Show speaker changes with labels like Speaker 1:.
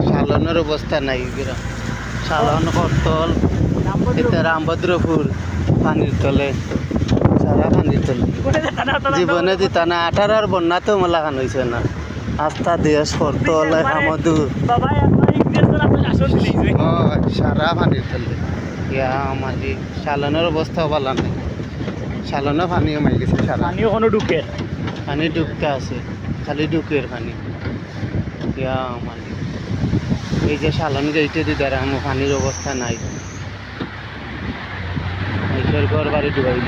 Speaker 1: সালনের অবস্থা নাই সালন করতল এটা রামভদ্রপুর পানির তলে সারা পানির তলে জীবনে দিতা না 18 বন্যা তো লাগান হয়েছে না আস্থা দেশ করতল আমদু সারা পানির তলে ইয়া আমাদের সালনের অবস্থা ভালো নাই সালনে পানি কমাই গেছে সারা
Speaker 2: পানিও কোনো ঢুকে
Speaker 1: পানি ঢুকতে আছে খালি ঢুকের পানি ইয়া আমাদের এই যে সালন গেইটে দিদার পানির অবস্থা নাই ঘর বাড়ি ডুবাই